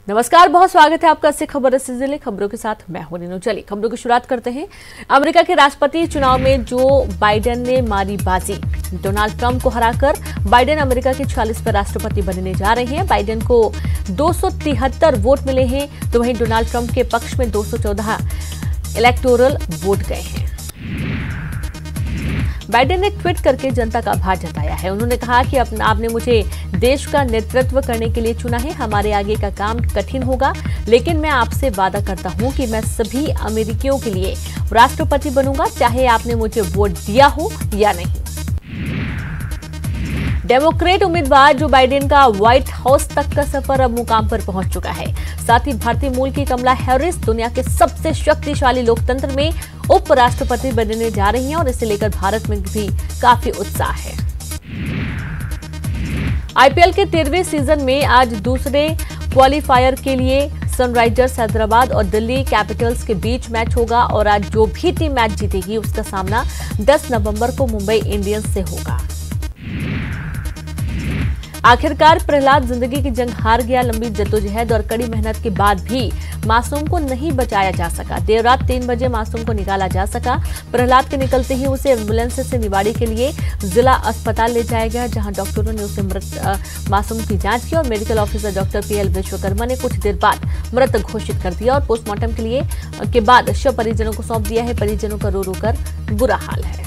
नमस्कार, बहुत स्वागत है आपका सिख खबर से जिले खबरों के साथ मैं हूं नीनू। चलिए खबरों की शुरुआत करते हैं। अमेरिका के राष्ट्रपति चुनाव में जो बाइडेन ने मारी बाजी। डोनाल्ड ट्रंप को हराकर बाइडेन अमेरिका के 46वें राष्ट्रपति बनने जा रहे हैं। बाइडेन को 273 वोट मिले हैं, तो वहीं डोनाल्ड ट्रंप के पक्ष में 214 इलेक्टोरल वोट गए हैं। बाइडेन ने ट्वीट करके जनता का आभार जताया है। उन्होंने कहा कि आपने मुझे देश का नेतृत्व करने के लिए चुना है। हमारे आगे का काम कठिन होगा, लेकिन मैं आपसे वादा करता हूं कि मैं सभी अमेरिकियों के लिए राष्ट्रपति बनूंगा, चाहे आपने मुझे वोट दिया हो या नहीं। डेमोक्रेट उम्मीदवार जो बाइडेन का व्हाइट हाउस तक का सफर अब मुकाम पर पहुंच चुका है। साथ ही भारतीय मूल की कमला हैरिस दुनिया के सबसे शक्तिशाली लोकतंत्र में उपराष्ट्रपति बनने जा रही हैं और इसे लेकर भारत में भी काफी उत्साह है। आईपीएल के 13वें सीजन में आज दूसरे क्वालिफायर के लिए सनराइजर्स हैदराबाद और दिल्ली कैपिटल्स के बीच मैच होगा और आज जो भी टीम मैच जीतेगी उसका सामना 10 नवंबर को मुंबई इंडियंस से होगा। आखिरकार प्रहलाद जिंदगी की जंग हार गया। लंबी जद्दोजहद और कड़ी मेहनत के बाद भी मासूम को नहीं बचाया जा सका। देर रात 3 बजे मासूम को निकाला जा सका। प्रहलाद के निकलते ही उसे एम्बुलेंस से निवाड़ी के लिए जिला अस्पताल ले जाया गया, जहां डॉक्टरों ने उसे मृत मासूम की जांच की और medical officer doctor PL Vishwakarma ने कुछ देर बाद मृत घोषित कर दिया और पोस्टमार्टम के बाद शव परिजनों को सौंप दिया है। परिजनों का रो रो कर बुरा हाल है।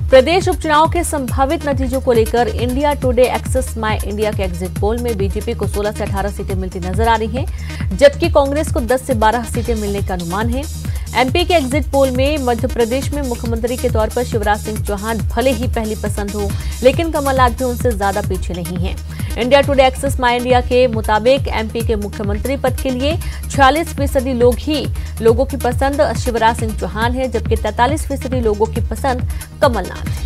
प्रदेश उपचुनाव के संभावित नतीजों को लेकर India Today Axis My India के एग्जिट पोल में बीजेपी को 16 से 18 सीटें मिलती नजर आ रही हैं, जबकि कांग्रेस को 10 से 12 सीटें मिलने का अनुमान है। एमपी के एग्जिट पोल में मध्य प्रदेश में मुख्यमंत्री के तौर पर शिवराज सिंह चौहान भले ही पहली पसंद हो, लेकिन कमलनाथ भी उनसे ज्यादा पीछे नहीं है। India Today Axis My India के मुताबिक एमपी के मुख्यमंत्री पद के लिए 46% लोगों की पसंद शिवराज सिंह चौहान है, जबकि 43% लोगों की पसंद कमलनाथ है।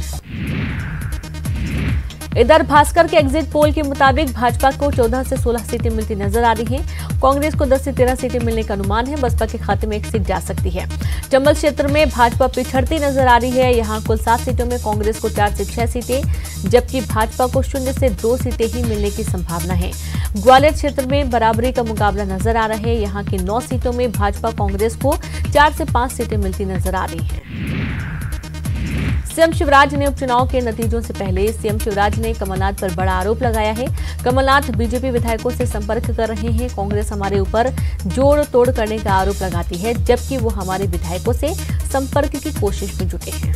इधर भास्कर के एग्जिट पोल के मुताबिक भाजपा को 14 से 16 सीटें मिलती नजर आ रही हैं। कांग्रेस को 10 से 13 सीटें मिलने का अनुमान है। बसपा के खाते में 1 सीट जा सकती है। चंबल क्षेत्र में भाजपा पिछड़ती नजर आ रही है। यहां कुल 7 सीटों में कांग्रेस को 4 से 6 सीटें, जबकि भाजपा को 0 से 2 सीटें ही मिलने की संभावना है। ग्वालियर क्षेत्र में बराबरी का मुकाबला नजर आ रहा है। यहाँ की 9 सीटों में भाजपा कांग्रेस को 4 से 5 सीटें मिलती नजर आ रही है। सीएम शिवराज ने उपचुनाव के नतीजों से पहले सीएम शिवराज ने कमलनाथ पर बड़ा आरोप लगाया है। कमलनाथ बीजेपी विधायकों से संपर्क कर रहे हैं। कांग्रेस हमारे ऊपर जोड़ तोड़ करने का आरोप लगाती है, जबकि वो हमारे विधायकों से संपर्क की कोशिश में जुटे हैं।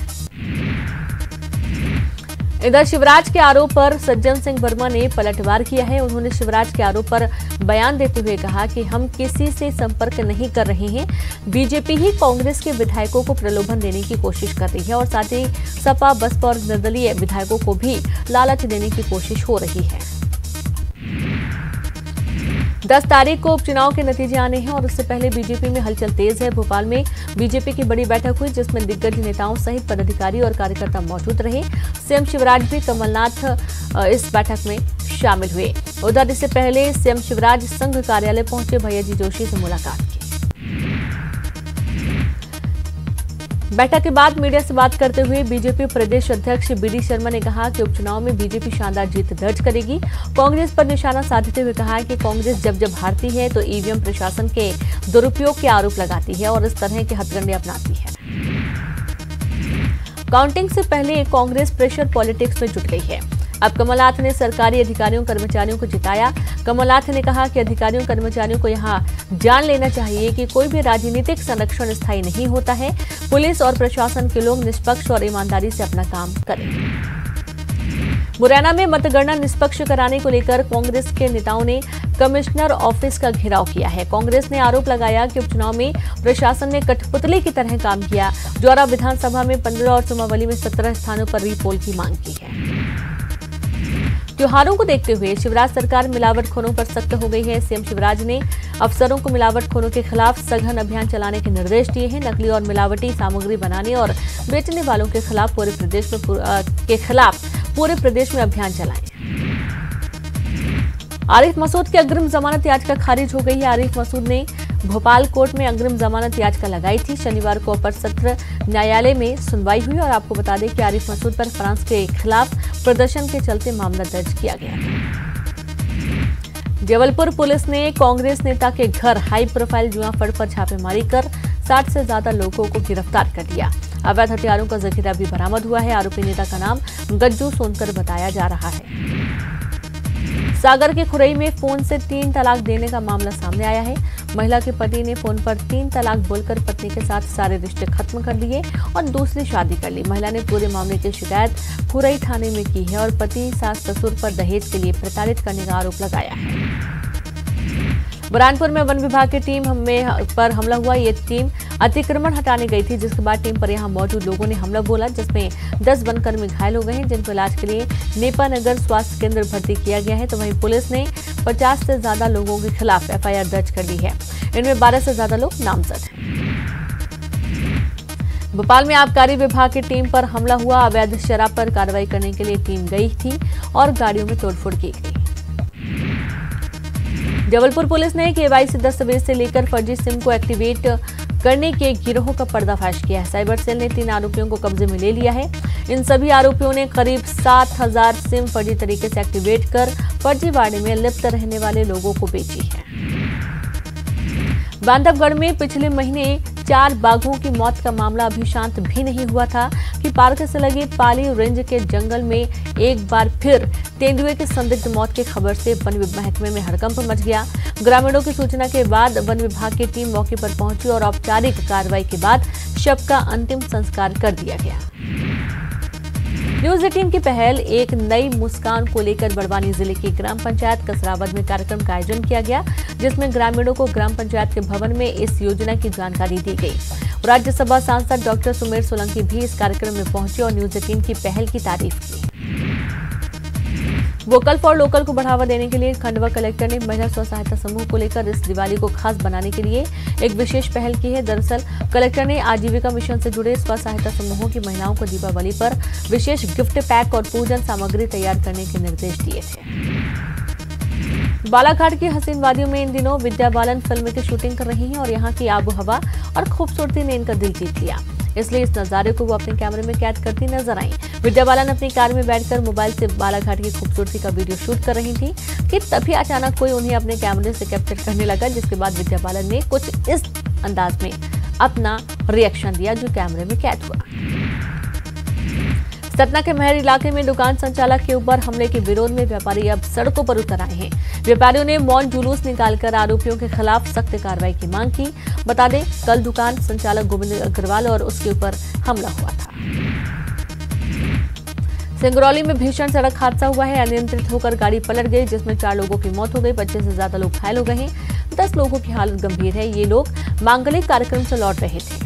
इधर शिवराज के आरोप पर सज्जन सिंह वर्मा ने पलटवार किया है। उन्होंने शिवराज के आरोप पर बयान देते हुए कहा कि हम किसी से संपर्क नहीं कर रहे हैं। बीजेपी ही कांग्रेस के विधायकों को प्रलोभन देने की कोशिश कर रही है और साथ ही सपा, बसपा और निर्दलीय विधायकों को भी लालच देने की कोशिश हो रही है। 10 तारीख को उपचुनाव के नतीजे आने हैं और उससे पहले बीजेपी में हलचल तेज है। भोपाल में बीजेपी की बड़ी बैठक हुई, जिसमें दिग्गज नेताओं सहित पदाधिकारी और कार्यकर्ता मौजूद रहे। सीएम शिवराज भी कमलनाथ इस बैठक में शामिल हुए। उधर इससे पहले सीएम शिवराज संघ कार्यालय पहुंचे, भैयाजी जोशी से मुलाकात की। बैठक के बाद मीडिया से बात करते हुए बीजेपी प्रदेश अध्यक्ष बीडी शर्मा ने कहा कि उपचुनाव में बीजेपी शानदार जीत दर्ज करेगी। कांग्रेस पर निशाना साधते हुए कहा कि कांग्रेस जब हारती है तो ईवीएम प्रशासन के दुरुपयोग के आरोप लगाती है और इस तरह के हथकंडे अपनाती है। काउंटिंग से पहले कांग्रेस प्रेशर पॉलिटिक्स में जुट गई है। अब कमलनाथ ने सरकारी अधिकारियों कर्मचारियों को जिताया। कमलनाथ ने कहा कि अधिकारियों कर्मचारियों को यहां जान लेना चाहिए कि कोई भी राजनीतिक संरक्षण स्थायी नहीं होता है। पुलिस और प्रशासन के लोग निष्पक्ष और ईमानदारी से अपना काम करें। मुरैना में मतगणना निष्पक्ष कराने को लेकर कांग्रेस के नेताओं ने कमिश्नर ऑफिस का घेराव किया है। कांग्रेस ने आरोप लगाया कि उपचुनाव में प्रशासन ने कठपुतली की तरह काम किया। द्वारा विधानसभा में 15 और सुमावली में 17 स्थानों पर रीपोल की मांग की है। त्योहारों को देखते हुए शिवराज सरकार मिलावटखोरों पर सख्त हो गई है। सीएम शिवराज ने अफसरों को मिलावटखोरों के खिलाफ सघन अभियान चलाने के निर्देश दिए हैं। नकली और मिलावटी सामग्री बनाने और बेचने वालों के खिलाफ पूरे प्रदेश में अभियान चलाएं। आरिफ मसूद की अग्रिम जमानत याचिका खारिज हो गई है। आरिफ मसूद ने भोपाल कोर्ट में अग्रिम जमानत याचिका लगाई थी। शनिवार को अपर सत्र न्यायालय में सुनवाई हुई और आपको बता दें कि आरिफ मसूद पर फ्रांस के खिलाफ प्रदर्शन के चलते मामला दर्ज किया गया था। जबलपुर पुलिस ने कांग्रेस नेता के घर हाई प्रोफाइल जुआ फड़ पर छापेमारी कर 60 से ज्यादा लोगों को गिरफ्तार कर लिया। अवैध हथियारों का जखीरा भी बरामद हुआ है। आरोपी नेता का नाम गज्जू सोनकर बताया जा रहा है। सागर के खुरई में फोन से 3 तलाक देने का मामला सामने आया है। महिला के पति ने फोन पर 3 तलाक बोलकर पत्नी के साथ सारे रिश्ते खत्म कर लिए और दूसरी शादी कर ली। महिला ने पूरे मामले की शिकायत खुरई थाने में की है और पति सास ससुर पर दहेज के लिए प्रताड़ित करने का आरोप लगाया है। बुरहानपुर में वन विभाग की टीम पर हमला हुआ। ये टीम अतिक्रमण हटाने गई थी, जिसके बाद टीम पर यहां मौजूद लोगों ने हमला बोला, जिसमें 10 वनकर्मी घायल हो गए हैं, जिनको इलाज के लिए नेपानगर स्वास्थ्य केंद्र भर्ती किया गया है। तो वहीं पुलिस ने 50 से ज्यादा लोगों के खिलाफ FIR दर्ज कर ली है। इनमें 12 से ज्यादा लोग नामजद हैं। भोपाल में आबकारी विभाग की टीम पर हमला हुआ। अवैध शराब पर कार्रवाई करने के लिए टीम गई थी और गाड़ियों में तोड़फोड़ की गई। जबलपुर पुलिस ने KYC दस्तावेज से लेकर फर्जी सिम को एक्टिवेट करने के गिरोह का पर्दाफाश किया है। साइबर सेल ने 3 आरोपियों को कब्जे में ले लिया है। इन सभी आरोपियों ने करीब 7000 सिम फर्जी तरीके से एक्टिवेट कर फर्जीवाड़े में लिप्त रहने वाले लोगों को बेची है। बांधवगढ़ में पिछले महीने 4 बाघों की मौत का मामला अभी शांत भी नहीं हुआ था कि पार्क से लगे पाली रेंज के जंगल में एक बार फिर तेंदुए की संदिग्ध मौत की खबर से वन महकमे में हड़कंप मच गया। ग्रामीणों की सूचना के बाद वन विभाग की टीम मौके पर पहुंची और औपचारिक कार्रवाई के बाद शव का अंतिम संस्कार कर दिया गया। न्यूज 18 की पहल एक नई मुस्कान को लेकर बड़वानी जिले की ग्राम पंचायत कसरावद में कार्यक्रम का आयोजन किया गया, जिसमें ग्रामीणों को ग्राम पंचायत के भवन में इस योजना की जानकारी दी गई। राज्यसभा सांसद डॉक्टर सुमेर सोलंकी भी इस कार्यक्रम में पहुंचे और न्यूज 18 की पहल की तारीफ की। वोकल फॉर लोकल को बढ़ावा देने के लिए खंडवा कलेक्टर ने महिला स्व सहायता समूह को लेकर इस दिवाली को खास बनाने के लिए एक विशेष पहल की है। दरअसल कलेक्टर ने आजीविका मिशन से जुड़े स्व सहायता समूहों की महिलाओं को दीपावली पर विशेष गिफ्ट पैक और पूजन सामग्री तैयार करने के निर्देश दिए थे। बालाघाट की हसीन वादियों में इन दिनों विद्या बालन फिल्म की शूटिंग कर रही हैं और यहाँ की आबो हवा और खूबसूरती ने इनका दिल जीत लिया, इसलिए इस नजारे को वो अपने कैमरे में कैद करती नजर आई। विद्या बालन अपनी कार में बैठकर मोबाइल से बालाघाट की खूबसूरती का वीडियो शूट कर रही थी कि तभी अचानक कोई उन्हें अपने कैमरे से कैप्चर करने लगा, जिसके बाद विद्या बालन ने कुछ इस अंदाज में अपना रिएक्शन दिया जो कैमरे में कैद हुआ। सतना के महर इलाके में दुकान संचालक के ऊपर हमले के विरोध में व्यापारी अब सड़कों पर उतर आए हैं। व्यापारियों ने मौन जुलूस निकालकर आरोपियों के खिलाफ सख्त कार्रवाई की मांग की। बता दें, कल दुकान संचालक गोविंद अग्रवाल और उसके ऊपर हमला हुआ था। सिंगरौली में भीषण सड़क हादसा हुआ है। अनियंत्रित होकर गाड़ी पलट गई, जिसमें 4 लोगों की मौत हो गई। 25 से ज्यादा लोग घायल हो गए हैं। 10 लोगों की हालत गंभीर है। ये लोग मांगलिक कार्यक्रम से लौट रहे थे।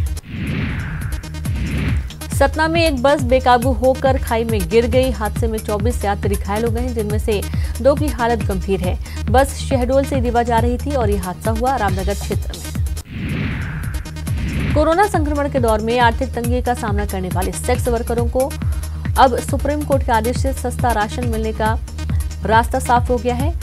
सतना में एक बस बेकाबू होकर खाई में गिर गई। हादसे में 24 यात्री घायल हो गए हैं, जिनमें से 2 की हालत गंभीर है। बस शहडोल से रीवा जा रही थी और यह हादसा हुआ रामनगर क्षेत्र में। कोरोना संक्रमण के दौर में आर्थिक तंगी का सामना करने वाले सेक्स वर्करों को अब सुप्रीम कोर्ट के आदेश से सस्ता राशन मिलने का रास्ता साफ हो गया है।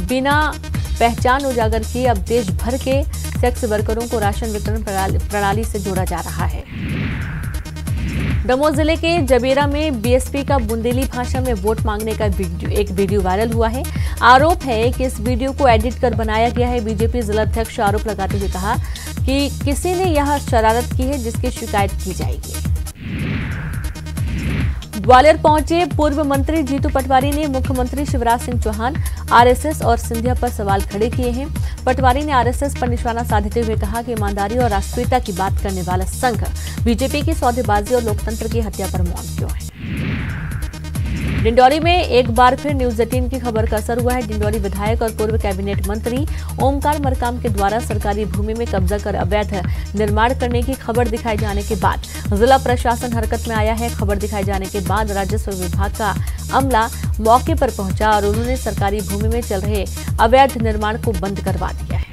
बिना पहचान उजागर किए अब देश भर के सेक्स वर्करों को राशन वितरण प्रणाली से जोड़ा जा रहा है। दमोह जिले के जबेरा में बीएसपी का बुंदेली भाषा में वोट मांगने का एक वीडियो वायरल हुआ है। आरोप है कि इस वीडियो को एडिट कर बनाया गया है। बीजेपी जिलाध्यक्ष आरोप लगाते हुए कहा कि किसी ने यह शरारत की है, जिसकी शिकायत की जाएगी। ग्वालियर पहुंचे पूर्व मंत्री जीतू पटवारी ने मुख्यमंत्री शिवराज सिंह चौहान, आरएसएस और सिंधिया पर सवाल खड़े किए हैं। पटवारी ने आरएसएस पर निशाना साधते हुए कहा कि ईमानदारी और राष्ट्रीयता की बात करने वाला संघ बीजेपी की सौदेबाजी और लोकतंत्र की हत्या पर मौन क्यों है। डिंडौरी में एक बार फिर न्यूज 18 की खबर का असर हुआ है। डिंडौरी विधायक और पूर्व कैबिनेट मंत्री ओमकार मरकाम के द्वारा सरकारी भूमि में कब्जा कर अवैध निर्माण करने की खबर दिखाए जाने के बाद जिला प्रशासन हरकत में आया है। खबर दिखाए जाने के बाद राजस्व विभाग का अमला मौके पर पहुंचा और उन्होंने सरकारी भूमि में चल रहे अवैध निर्माण को बंद करवा दिया है।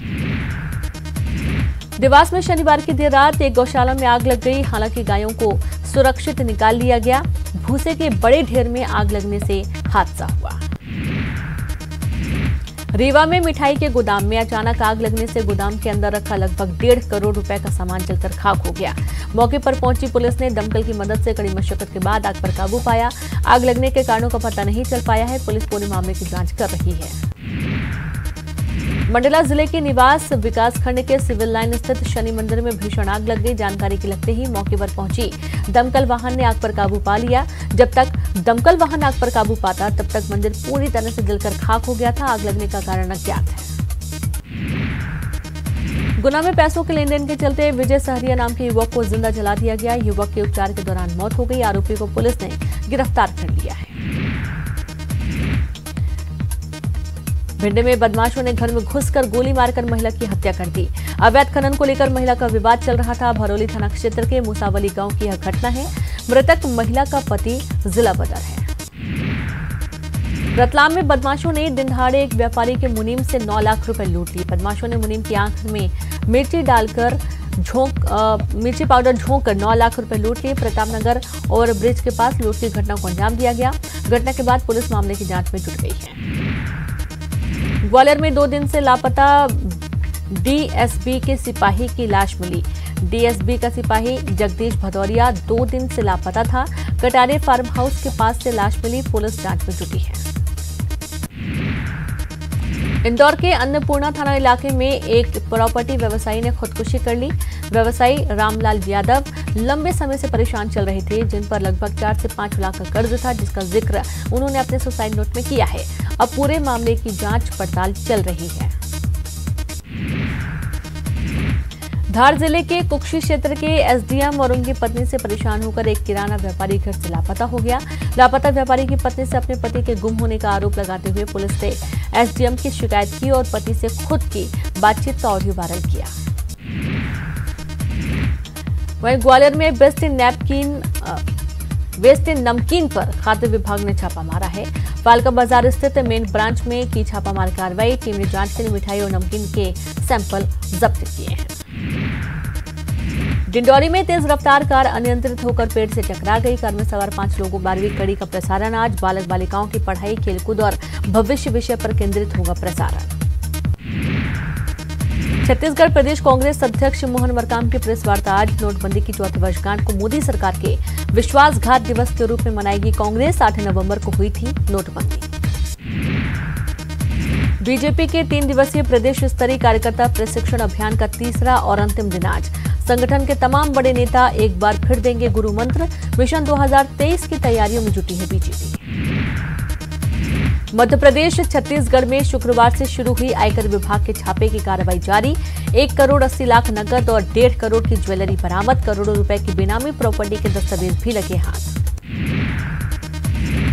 देवास में शनिवार की देर रात एक गौशाला में आग लग गई। हालांकि गायों को सुरक्षित निकाल लिया गया। भूसे के बड़े ढेर में आग लगने से हादसा हुआ। रीवा में मिठाई के गोदाम में अचानक आग लगने से गोदाम के अंदर रखा लगभग 1.5 करोड़ रुपए का सामान जलकर खाक हो गया। मौके पर पहुंची पुलिस ने दमकल की मदद से कड़ी मशक्कत के बाद आग पर काबू पाया। आग लगने के कारणों का पता नहीं चल पाया है। पुलिस पूरे मामले की जांच कर रही है। मंडला जिले के निवास विकासखंड के सिविल लाइन स्थित शनि मंदिर में भीषण आग लग गई। जानकारी के लगते ही मौके पर पहुंची दमकल वाहन ने आग पर काबू पा लिया। जब तक दमकल वाहन आग पर काबू पाता तब तक मंदिर पूरी तरह से जलकर खाक हो गया था। आग लगने का कारण अज्ञात है। गुना में पैसों के लेन देन के चलते विजय सहरिया नाम के युवक को जिंदा जला दिया गया। युवक की उपचार के दौरान मौत हो गई। आरोपी को पुलिस ने गिरफ्तार कर लिया है। भिंड में बदमाशों ने घर में घुसकर गोली मारकर महिला की हत्या कर दी। अवैध खनन को लेकर महिला का विवाद चल रहा था। भरौली थाना क्षेत्र के मूसावली गांव की यह घटना है। मृतक महिला का पति जिला बदर है। रतलाम में बदमाशों ने दिन दहाड़े एक व्यापारी के मुनीम से 9 लाख रुपए लूट लिए। बदमाशों ने मुनीम की आंख में मिर्ची पाउडर झोंककर 9 लाख रुपए लूट लिए। प्रतापनगर ओवर ब्रिज के पास लूट की घटना को अंजाम दिया गया। घटना के बाद पुलिस मामले की जांच में जुट गई है। ग्वालियर में 2 दिन से लापता डीएसबी के सिपाही की लाश मिली। डीएसबी का सिपाही जगदीश भदौरिया 2 दिन से लापता था। कटारे फार्म हाउस के पास से लाश मिली। पुलिस जांच में जुटी है। इंदौर के अन्नपूर्णा थाना इलाके में एक प्रॉपर्टी व्यवसायी ने खुदकुशी कर ली। व्यवसायी रामलाल यादव लंबे समय से परेशान चल रहे थे, जिन पर लगभग 4 से 5 लाख का कर्ज था, जिसका जिक्र उन्होंने अपने सुसाइड नोट में किया है। अब पूरे मामले की जांच पड़ताल चल रही है। धार जिले के कुक्षी क्षेत्र के एसडीएम और उनकी पत्नी से परेशान होकर एक किराना व्यापारी घर से लापता हो गया। लापता व्यापारी की पत्नी से अपने पति के गुम होने का आरोप लगाते हुए पुलिस ने एसडीएम की शिकायत की और पति से खुद की बातचीत का ऑडियो वायरल किया। वहीं ग्वालियर में वेस्ट नमकीन पर खाद्य विभाग ने छापा मारा है। फालका बाजार स्थित मेन ब्रांच में की छापामार कार्रवाई। टीम ने जांच के लिए मिठाई और नमकीन के सैंपल जब्त किए हैं। डिंडौरी में तेज रफ्तार कार अनियंत्रित होकर पेड़ से टकरा गई। कार में सवार 5 लोगों 12वीं कड़ी का प्रसारण। आज बालक बालिकाओं की पढ़ाई, खेलकूद और भविष्य विषय पर केंद्रित होगा प्रसारण। छत्तीसगढ़ प्रदेश कांग्रेस अध्यक्ष मोहन मरकाम की प्रेस वार्ता आज। नोटबंदी की 4वीं वर्षगांठ को मोदी सरकार के विश्वासघात दिवस के रूप में मनाएगी कांग्रेस। 8 नवंबर को हुई थी नोटबंदी। बीजेपी के 3 दिवसीय प्रदेश स्तरीय कार्यकर्ता प्रशिक्षण अभियान का तीसरा और अंतिम दिन आज। संगठन के तमाम बड़े नेता एक बार फिर देंगे गुरु मंत्र। मिशन 2023 की तैयारियों में जुटी है बीजेपी। मध्य प्रदेश छत्तीसगढ़ में शुक्रवार से शुरू हुई आयकर विभाग के छापे की कार्रवाई जारी। 1 करोड़ 80 लाख नकद और 1.5 करोड़ की ज्वेलरी बरामद। करोड़ों रुपए की बेनामी प्रॉपर्टी के दस्तावेज भी लगे हाथ।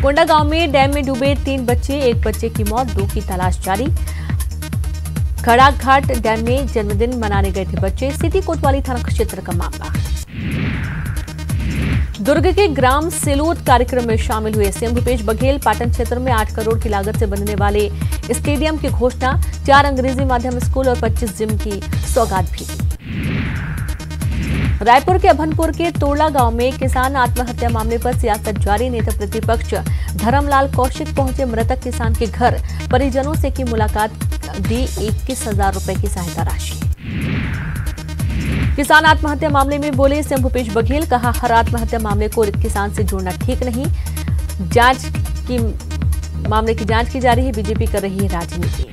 कोंडा गांव में डैम में डूबे 3 बच्चे, 1 बच्चे की मौत, 2 की तलाश जारी। खड़ाघाट डैम में जन्मदिन मनाने गए थे बच्चे। सिटी कोतवाली थाना क्षेत्र का मामला। दुर्ग के ग्राम सिलोद कार्यक्रम में शामिल हुए सीएम भूपेश बघेल। पाटन क्षेत्र में 8 करोड़ की लागत से बनने वाले स्टेडियम की घोषणा। 4 अंग्रेजी माध्यम स्कूल और 25 जिम की सौगात भी दी। रायपुर के अभनपुर के तोड़ला गांव में किसान आत्महत्या मामले पर सियासत जारी। नेता प्रतिपक्ष धर्मलाल कौशिक पहुंचे मृतक किसान के घर। परिजनों से की मुलाकात, दी 21,000 रुपए की सहायता राशि। किसान आत्महत्या मामले में बोले सीएम भूपेश बघेल। कहा, हर आत्महत्या मामले को किसान से जोड़ना ठीक नहीं। मामले की जांच की जा रही है। बीजेपी कर रही है राजनीति।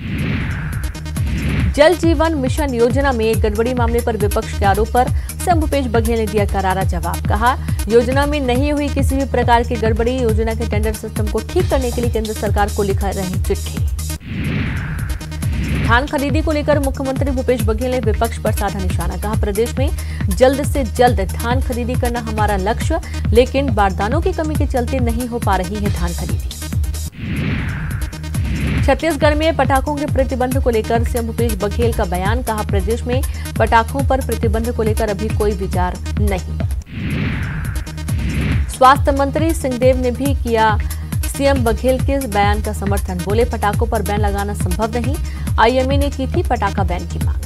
जल जीवन मिशन योजना में गड़बड़ी मामले पर विपक्ष के आरोप पर सीएम भूपेश बघेल ने दिया करारा जवाब। कहा, योजना में नहीं हुई किसी भी प्रकार की गड़बड़ी। योजना के टेंडर सिस्टम को ठीक करने के लिए केंद्र सरकार को लिखा रही चिट्ठी। धान खरीदी को लेकर मुख्यमंत्री भूपेश बघेल ने विपक्ष पर साधा निशाना। कहा, प्रदेश में जल्द से जल्द धान खरीदी करना हमारा लक्ष्य, लेकिन बारदानों की कमी के चलते नहीं हो पा रही है धान खरीदी। छत्तीसगढ़ में पटाखों के प्रतिबंध को लेकर सीएम भूपेश बघेल का बयान। कहा, प्रदेश में पटाखों पर प्रतिबंध को लेकर अभी कोई विचार नहीं। स्वास्थ्य मंत्री सिंहदेव ने भी किया सीएम बघेल के बयान का समर्थन। बोले, पटाखों पर बैन लगाना संभव नहीं। आईएमए ने की थी पटाखा बैन की मांग।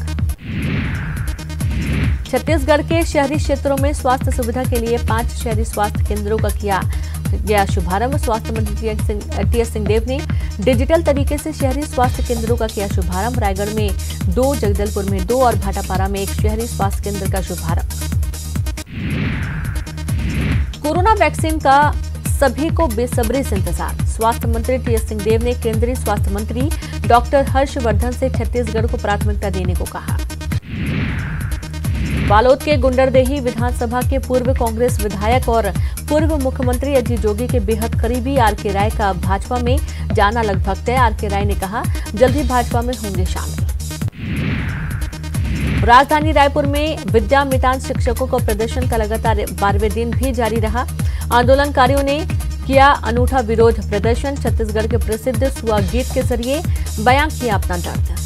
छत्तीसगढ़ के शहरी क्षेत्रों में स्वास्थ्य सुविधा के लिए 5 शहरी स्वास्थ्य केंद्रों का किया गया शुभारंभ। स्वास्थ्य मंत्री टीएस सिंहदेव ने डिजिटल तरीके से शहरी स्वास्थ्य केंद्रों का किया शुभारंभ। रायगढ़ में 2, जगदलपुर में 2 और भाटापारा में 1 शहरी स्वास्थ्य केंद्र का शुभारंभ। कोरोना वैक्सीन का सभी को बेसब्री से इंतजार। स्वास्थ्य मंत्री टीएस सिंहदेव ने केंद्रीय स्वास्थ्य मंत्री डॉक्टर हर्षवर्धन से छत्तीसगढ़ को प्राथमिकता देने को कहा। बालोद के गुंडरदेही विधानसभा के पूर्व कांग्रेस विधायक और पूर्व मुख्यमंत्री अजीत जोगी के बेहद करीबी आर.के. राय का भाजपा में जाना लगभग तय। आर.के. राय ने कहा, जल्द ही भाजपा में होंगे शामिल। राजधानी रायपुर में विद्या मितान शिक्षकों का प्रदर्शन का लगातार 12वें दिन भी जारी रहा। आंदोलनकारियों ने किया अनूठा विरोध प्रदर्शन। छत्तीसगढ़ के प्रसिद्ध सुआ गीत के जरिए बयां किया अपना दर्द।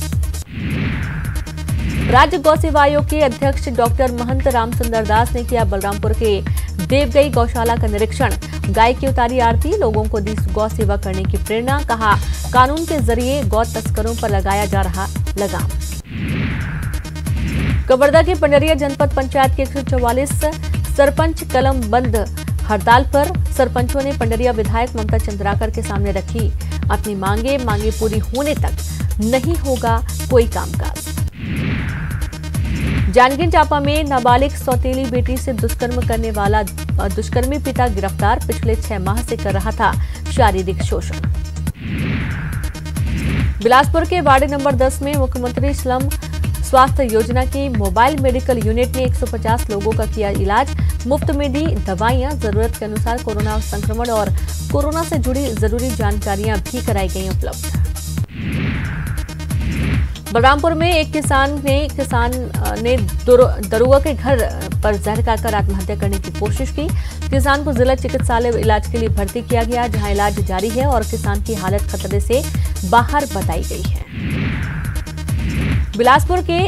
राज्य गौ सेवा आयोग के अध्यक्ष डॉक्टर महंत रामसुंदर दास ने किया बलरामपुर के देवगई गौशाला का निरीक्षण। गाय की उतारी आरती, लोगों को दी गौ सेवा करने की प्रेरणा। कहा, कानून के जरिए गौ तस्करों पर लगाया जा रहा लगाम। कवर्धा के पंडरिया जनपद पंचायत के 144 सरपंच कलम बंद हड़ताल पर सरपंचों ने पंडरिया विधायक ममता चंद्राकर के सामने रखी अपनी मांगे पूरी होने तक नहीं होगा कोई कामकाज। जांजगीर चांपा में नाबालिग सौतेली बेटी से दुष्कर्म करने वाला दुष्कर्मी पिता गिरफ्तार। पिछले 6 माह से कर रहा था शारीरिक शोषण। बिलासपुर के वार्ड नंबर 10 में मुख्यमंत्री स्लम स्वास्थ्य योजना की मोबाइल मेडिकल यूनिट ने 150 लोगों का किया इलाज। मुफ्त में दी दवाइयां, जरूरत के अनुसार कोरोना संक्रमण और कोरोना से जुड़ी जरूरी जानकारियां भी कराई गई उपलब्ध। बलरामपुर में एक किसान ने दरोगा के घर पर जहर खाकर आत्महत्या करने की कोशिश की। किसान को जिला चिकित्सालय इलाज के लिए भर्ती किया गया, जहां इलाज जारी है और किसान की हालत खतरे से बाहर बताई गई है। बिलासपुर के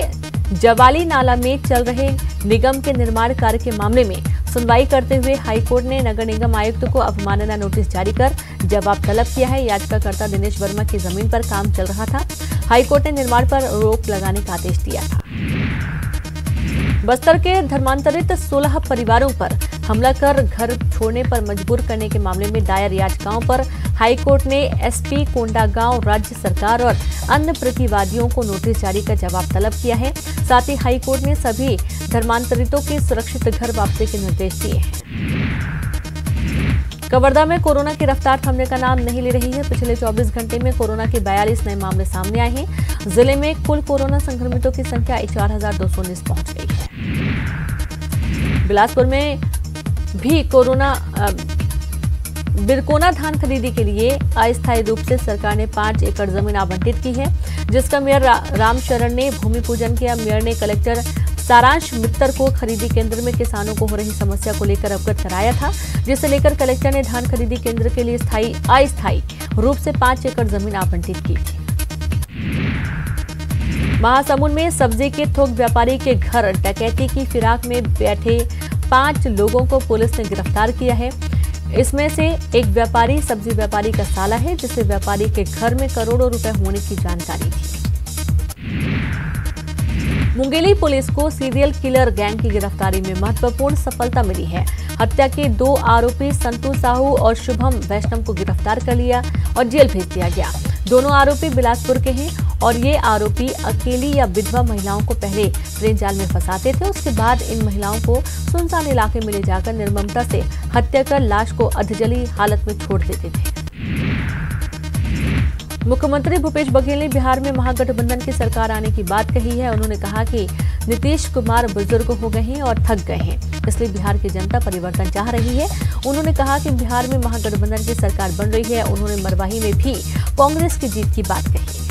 जवाली नाला में चल रहे निगम के निर्माण कार्य के मामले में सुनवाई करते हुए हाईकोर्ट ने नगर निगम आयुक्त को अवमानना नोटिस जारी कर जवाब तलब किया है। याचिकाकर्ता दिनेश वर्मा की जमीन पर काम चल रहा था। हाईकोर्ट ने निर्माण पर रोक लगाने का आदेश दिया था। बस्तर के धर्मांतरित 16 परिवारों पर हमला कर घर छोड़ने पर मजबूर करने के मामले में दायर याचिकाओं पर हाईकोर्ट ने एसपी कोंडागांव, राज्य सरकार और अन्य प्रतिवादियों को नोटिस जारी कर जवाब तलब किया है। साथ ही हाईकोर्ट ने सभी धर्मांतरितों के सुरक्षित घर वापसी के निर्देश दिए हैं। कवर्धा में कोरोना की रफ्तार थमने का नाम नहीं ले रही है। पिछले 24 घंटे में कोरोना के 42 नए मामले सामने आए हैं। जिले में कुल कोरोना संक्रमितों की संख्या 4219 पहुंच गई है। बिलासपुर में भी बिरकोना धान खरीदी के लिए अस्थायी रूप से सरकार ने 5 एकड़ जमीन आवंटित की है, जिसका मेयर रामशरण ने भूमि पूजन किया। मेयर ने कलेक्टर सारांश मित्तर को खरीदी केंद्र में किसानों को हो रही समस्या को लेकर अवगत कराया था, जिसे लेकर कलेक्टर ने धान खरीदी केंद्र के लिए अस्थायी रूप से 5 एकड़ जमीन आवंटित की थी। महासमुंद में सब्जी के थोक व्यापारी के घर डकैती की फिराक में बैठे 5 लोगों को पुलिस ने गिरफ्तार किया है। इसमें से एक व्यापारी सब्जी व्यापारी का साला है, जिसे व्यापारी के घर में करोड़ों रुपए होने की जानकारी थी। मुंगेली पुलिस को सीरियल किलर गैंग की गिरफ्तारी में महत्वपूर्ण सफलता मिली है। हत्या के 2 आरोपी संतू साहू और शुभम वैष्णव को गिरफ्तार कर लिया और जेल भेज दिया गया। दोनों आरोपी बिलासपुर के हैं और ये आरोपी अकेली या विधवा महिलाओं को पहले ट्रेन जाल में फंसाते थे। उसके बाद इन महिलाओं को सुनसान इलाके में ले जाकर निर्ममता से हत्या कर लाश को अधजली हालत में छोड़ देते थे। मुख्यमंत्री भूपेश बघेल ने बिहार में महागठबंधन की सरकार आने की बात कही है। उन्होंने कहा कि नीतीश कुमार बुजुर्ग हो गए हैं और थक गए हैं, इसलिए बिहार की जनता परिवर्तन चाह रही है। उन्होंने कहा कि बिहार में महागठबंधन की सरकार बन रही है। उन्होंने मरवाही में भी कांग्रेस की जीत की बात कही।